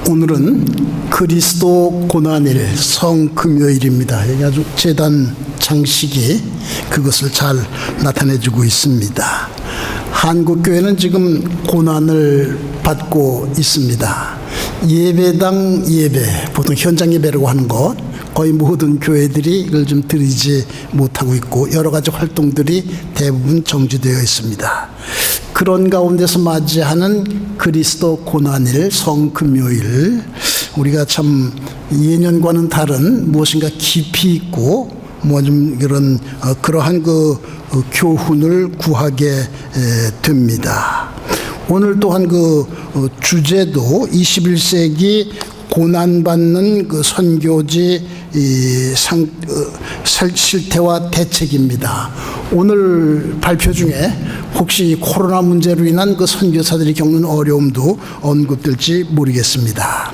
오늘은 그리스도 고난일 성금요일입니다. 여기 아주 제단 장식이 그것을 잘 나타내주고 있습니다. 한국교회는 지금 고난을 받고 있습니다. 예배당 예배, 보통 현장 예배라고 하는 것, 거의 모든 교회들이 이걸 좀 드리지 못하고 있고 여러 가지 활동들이 대부분 정지되어 있습니다. 그런 가운데서 맞이하는 그리스도 고난일 성금요일, 우리가 참 예년과는 다른 무엇인가 깊이 있고 뭐 좀 이런 그러한 교훈을 구하게 됩니다. 오늘 또한 주제도 21세기 고난받는 선교지 실태와 대책입니다. 오늘 발표 중에 혹시 코로나 문제로 인한 선교사들이 겪는 어려움도 언급될지 모르겠습니다.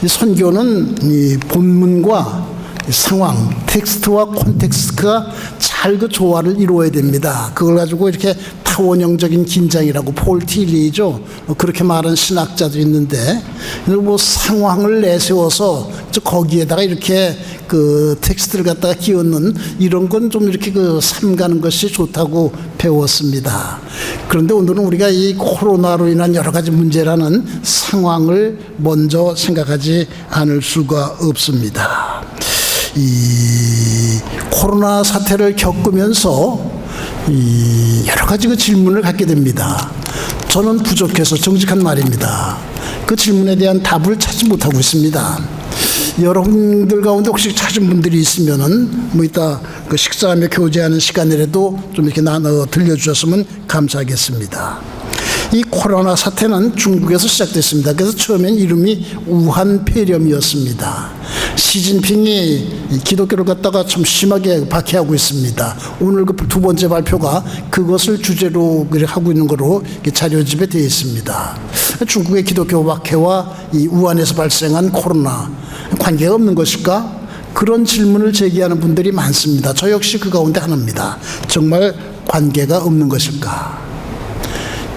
이 선교는 이 본문과 상황, 텍스트와 콘텍스트가 잘 조화를 이루어야 됩니다. 그걸 가지고 이렇게 타원형적인 긴장이라고 폴 틸리죠. 그렇게 말한 신학자도 있는데, 뭐 상황을 내세워서 거기에다가 이렇게 텍스트를 갖다가 끼얹는 이런 건 좀 이렇게 삼가는 것이 좋다고 배웠습니다. 그런데 오늘은 우리가 이 코로나로 인한 여러 가지 문제라는 상황을 먼저 생각하지 않을 수가 없습니다. 이 코로나 사태를 겪으면서 여러 가지 질문을 갖게 됩니다. 저는 부족해서 정직한 말입니다. 그 질문에 대한 답을 찾지 못하고 있습니다. 여러분들 가운데 혹시 찾은 분들이 있으면은 뭐 이따 식사하며 교제하는 시간이라도 좀 이렇게 나눠 들려주셨으면 감사하겠습니다. 이 코로나 사태는 중국에서 시작됐습니다. 그래서 처음엔 이름이 우한 폐렴이었습니다. 시진핑이 기독교를 갖다가 참 심하게 박해하고 있습니다. 오늘 두 번째 발표가 그것을 주제로 하고 있는 거로 자료집에 되어 있습니다. 중국의 기독교 박해와 이 우한에서 발생한 코로나 관계가 없는 것일까? 그런 질문을 제기하는 분들이 많습니다. 저 역시 그 가운데 하나입니다. 정말 관계가 없는 것일까?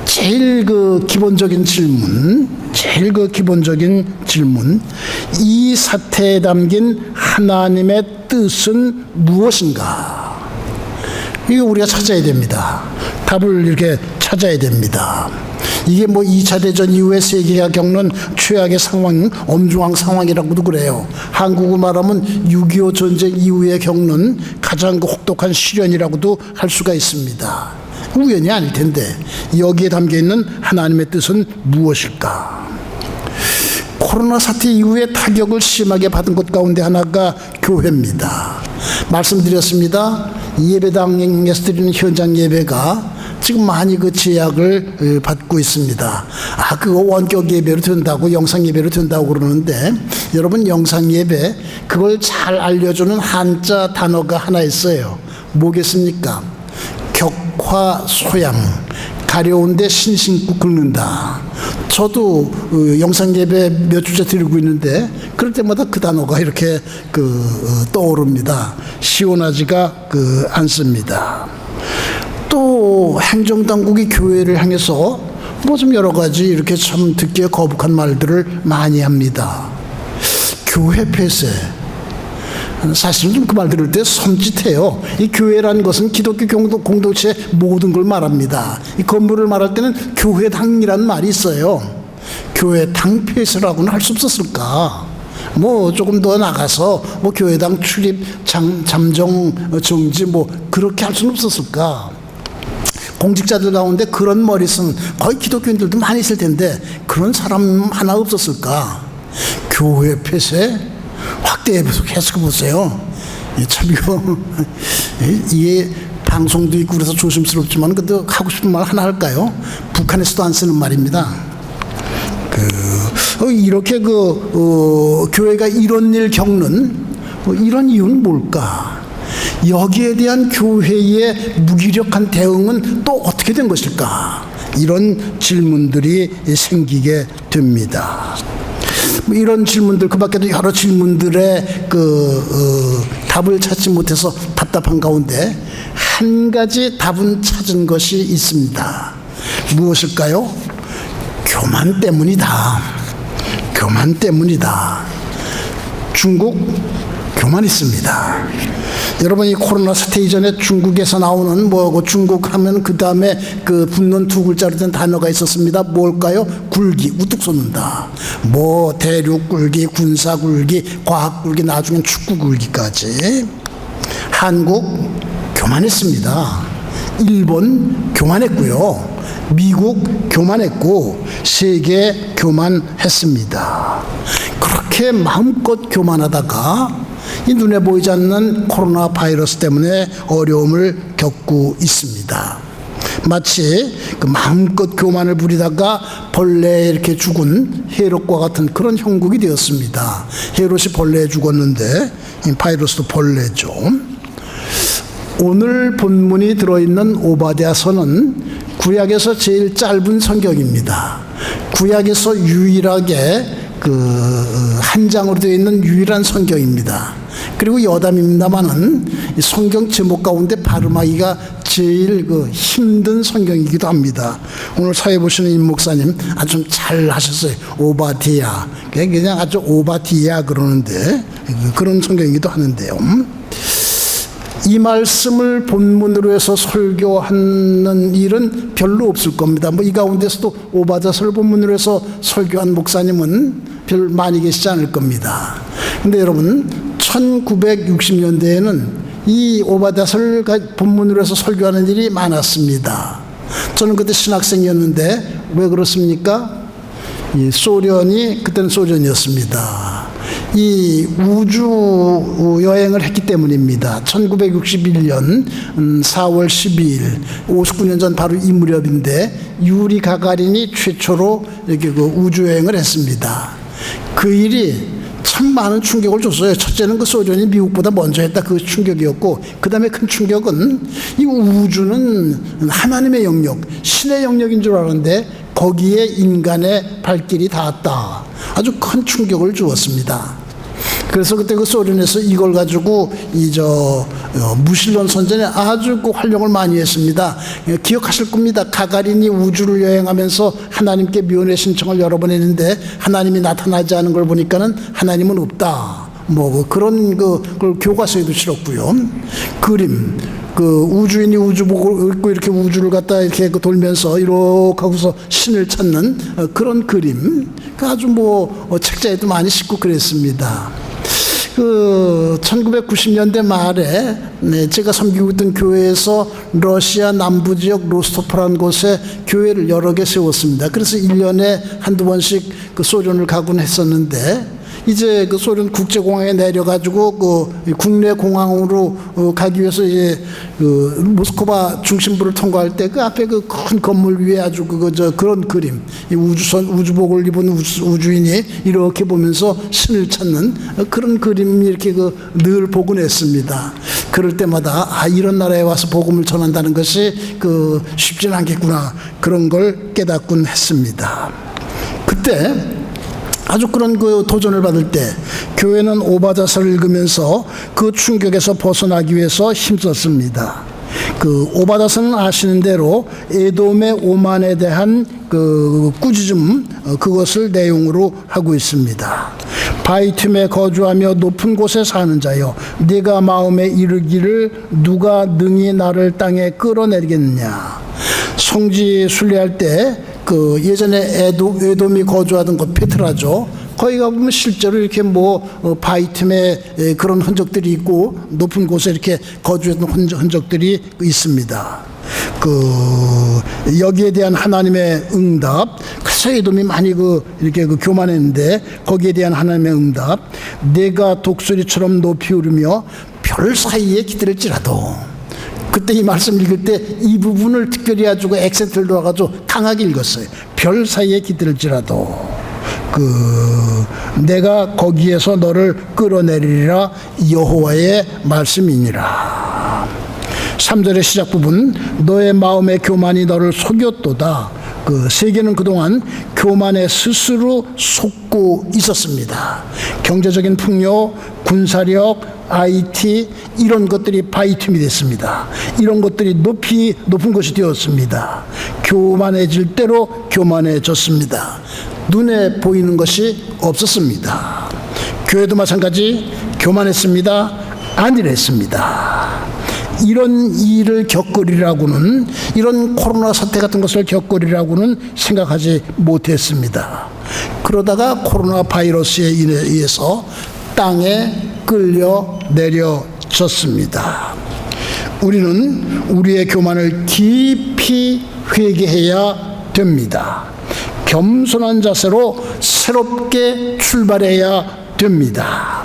제일 기본적인 질문, 이 사태에 담긴 하나님의 뜻은 무엇인가? 이거 우리가 찾아야 됩니다. 답을 이렇게 찾아야 됩니다. 이게 뭐 2차 대전 이후에 세계가 겪는 최악의 상황, 엄중한 상황이라고도 그래요. 한국어 말하면 6.25 전쟁 이후에 겪는 가장 혹독한 시련이라고도 할 수가 있습니다. 우연이 아닐 텐데 여기에 담겨있는 하나님의 뜻은 무엇일까? 코로나 사태 이후에 타격을 심하게 받은 것 가운데 하나가 교회입니다. 말씀드렸습니다. 예배당에서 드리는 현장 예배가 지금 많이 제약을 받고 있습니다. 그거 원격 예배로 된다고, 영상 예배로 된다고 그러는데, 여러분 영상 예배 그걸 잘 알려주는 한자 단어가 하나 있어요. 뭐겠습니까? 격화 소양, 가려운데 신신구 긁는다. 저도 영상 예배 몇 주째 드리고 있는데 그럴 때마다 그 단어가 이렇게 떠오릅니다. 시원하지가 않습니다. 또 행정당국이 교회를 향해서 뭐 좀 여러 가지 이렇게 참 듣기에 거북한 말들을 많이 합니다. 교회 폐쇄, 사실은 좀 그 말 들을 때 섬찟해요. 이 교회라는 것은 기독교 공동체 모든 걸 말합니다. 이 건물을 말할 때는 교회당이라는 말이 있어요. 교회당 폐쇄라고는 할 수 없었을까? 뭐 조금 더 나가서 뭐 교회당 출입 잠정 정지 뭐 그렇게 할 수는 없었을까? 공직자들 가운데 그런 머리쓴 거의 기독교인들도 많이 있을 텐데 그런 사람 하나 없었을까? 교회 폐쇄? 확대 해석해 보세요. 참 이게 방송도 있고 그래서 조심스럽지만 그래도 하고 싶은 말 하나 할까요? 북한에서도 안 쓰는 말입니다. 이렇게 교회가 이런 일 겪는 이런 이유는 뭘까? 여기에 대한 교회의 무기력한 대응은 또 어떻게 된 것일까? 이런 질문들이 생기게 됩니다. 이런 질문들, 그 밖에도 여러 질문들의 답을 찾지 못해서 답답한 가운데 한 가지 답은 찾은 것이 있습니다. 무엇일까요? 교만 때문이다. 교만 때문이다. 중국 교만했습니다. 여러분, 이 코로나 사태 이전에 중국에서 나오는 그 중국 하면 그 다음에 그 붙는 두 글자로 된 단어가 있었습니다. 뭘까요? 굴기, 우뚝 솟는다. 대륙 굴기, 군사 굴기, 과학 굴기, 나중엔 축구 굴기까지. 한국 교만했습니다. 일본 교만했고요. 미국 교만했고 세계 교만했습니다. 그렇게 마음껏 교만하다가 이 눈에 보이지 않는 코로나 바이러스 때문에 어려움을 겪고 있습니다. 마치 그 마음껏 교만을 부리다가 벌레에 이렇게 죽은 헤롯과 같은 그런 형국이 되었습니다. 헤롯이 벌레에 죽었는데 이 바이러스도 벌레죠. 오늘 본문이 들어있는 오바댜서는 구약에서 제일 짧은 성경입니다. 구약에서 유일하게 한 장으로 되어 있는 유일한 성경입니다. 그리고 여담입니다만은 성경 제목 가운데 발음하기가 제일 힘든 성경이기도 합니다. 오늘 사회 보시는 임 목사님 아주 잘 하셨어요. 오바디아. 그냥 아주 오바디아 그러는데 그런 성경이기도 하는데요. 이 말씀을 본문으로 해서 설교하는 일은 별로 없을 겁니다. 이 가운데서도 오바댜서를 본문으로 해서 설교한 목사님은 별 많이 계시지 않을 겁니다. 근데 여러분, 1960년대에는 이 오바댜서를 본문으로 해서 설교하는 일이 많았습니다. 저는 그때 신학생이었는데 왜 그렇습니까? 그때는 소련이었습니다. 이 우주 여행을 했기 때문입니다. 1961년 4월 12일, 59년 전 바로 이 무렵인데 유리 가가린이 최초로 이렇게 우주 여행을 했습니다. 그 일이 참 많은 충격을 줬어요. 첫째는 소련이 미국보다 먼저 했다, 그 충격이었고, 그 다음에 큰 충격은 이 우주는 하나님의 영역, 신의 영역인 줄 알았는데 거기에 인간의 발길이 닿았다. 아주 큰 충격을 주었습니다. 그래서 그때 소련에서 이걸 가지고 무신론 선전에 아주 활용을 많이 했습니다. 기억하실 겁니다. 가가린이 우주를 여행하면서 하나님께 면회 신청을 여러 번 했는데 하나님이 나타나지 않은 걸 보니까는 하나님은 없다. 그런 그걸 교과서에도 실었고요. 그림. 우주인이 우주복을 입고 이렇게 우주를 갖다 이렇게 돌면서 이렇게 하고서 신을 찾는 그런 그림. 아주 책자에도 많이 싣고 그랬습니다. 1990년대 말에 제가 섬기고 있던 교회에서 러시아 남부 지역 로스토프라는 곳에 교회를 여러 개 세웠습니다. 그래서 1년에 한두 번씩 소련을 가곤 했었는데, 이제 소련 국제공항에 내려가지고 국내 공항으로 가기 위해서 이제 모스크바 중심부를 통과할 때 앞에 큰 건물 위에 아주 그런 그림, 우주복을 입은 우주인이 이렇게 보면서 신을 찾는 그런 그림이 이렇게 늘 보곤 했습니다. 그럴 때마다 이런 나라에 와서 복음을 전한다는 것이 쉽진 않겠구나, 그런 걸 깨닫곤 했습니다. 그때 아주 그런 도전을 받을 때 교회는 오바댜서를 읽으면서 그 충격에서 벗어나기 위해서 힘썼습니다. 오바댜서는 아시는 대로 에돔의 오만에 대한 꾸짖음, 그것을 내용으로 하고 있습니다. 바이툼에 거주하며 높은 곳에 사는 자여, 네가 마음에 이르기를 누가 능히 나를 땅에 끌어내리겠느냐. 성지 순례할 때 예전에 에돔이 거주하던 곳 페트라죠. 거기 가보면 실제로 이렇게 바이툼에 그런 흔적들이 있고 높은 곳에 이렇게 거주했던 흔적들이 있습니다. 여기에 대한 하나님의 응답, 그래서 에돔이 많이 이렇게 교만했는데 거기에 대한 하나님의 응답, 내가 독수리처럼 높이 오르며 별 사이에 기들을지라도. 그때 이 말씀 읽을 때 이 부분을 특별히 가지고 액센트를 넣어가지고 강하게 읽었어요. 별 사이에 기들을지라도 내가 거기에서 너를 끌어내리리라, 여호와의 말씀이니라. 3절의 시작 부분, 너의 마음의 교만이 너를 속였도다. 세계는 그동안 교만에 스스로 속고 있었습니다. 경제적인 풍요, 군사력, IT 이런 것들이 바이툼이 됐습니다. 이런 것들이 높은 것이 되었습니다. 교만해질 대로 교만해졌습니다. 눈에 보이는 것이 없었습니다. 교회도 마찬가지 교만했습니다. 안일했습니다. 이런 일을 겪으리라고는, 이런 코로나 사태 같은 것을 겪으리라고는 생각하지 못했습니다. 그러다가 코로나 바이러스에 의해서 땅에 끌려 내려졌습니다. 우리는 우리의 교만을 깊이 회개해야 됩니다. 겸손한 자세로 새롭게 출발해야 됩니다.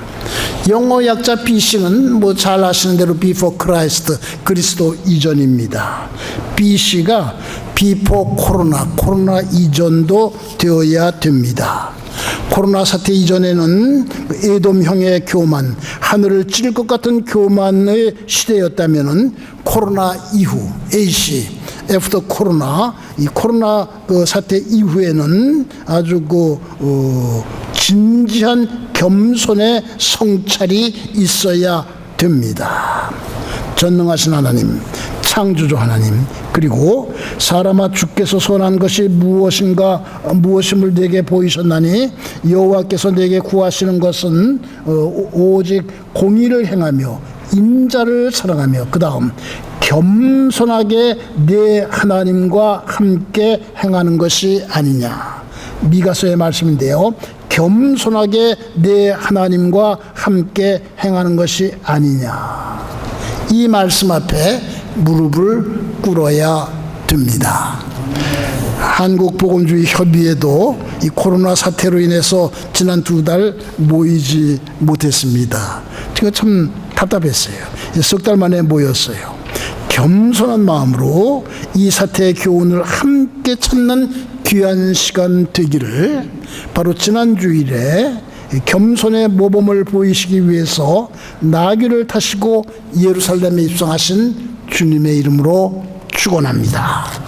영어 약자 BC는 뭐 잘 아시는 대로 before Christ, 그리스도 이전입니다. BC가 before 코로나 이전도 되어야 됩니다. 코로나 사태 이전에는 에돔형의 교만, 하늘을 찔 것 같은 교만의 시대였다면은 코로나 이후, AC, 애프터 코로나, 이 코로나 사태 이후에는 아주 진지한 겸손의 성찰이 있어야 됩니다. 전능하신 하나님, 창조주 하나님, 그리고 사람아 주께서 선한 것이 무엇임을 내게 보이셨나니 여호와께서 내게 구하시는 것은 오직 공의를 행하며 인자를 사랑하며 그 다음 겸손하게 내 하나님과 함께 행하는 것이 아니냐. 미가서의 말씀인데요. 겸손하게 내 하나님과 함께 행하는 것이 아니냐. 이 말씀 앞에 무릎을 꿇어야 됩니다. 한국복음주의협의회도 이 코로나 사태로 인해서 지난 2달 모이지 못했습니다. 제가 참 답답했어요. 석 달 만에 모였어요. 겸손한 마음으로 이 사태의 교훈을 함께 찾는 귀한 시간 되기를 바로 지난 주일에 겸손의 모범을 보이시기 위해서 나귀를 타시고 예루살렘에 입성하신 주님의 이름으로 축원합니다.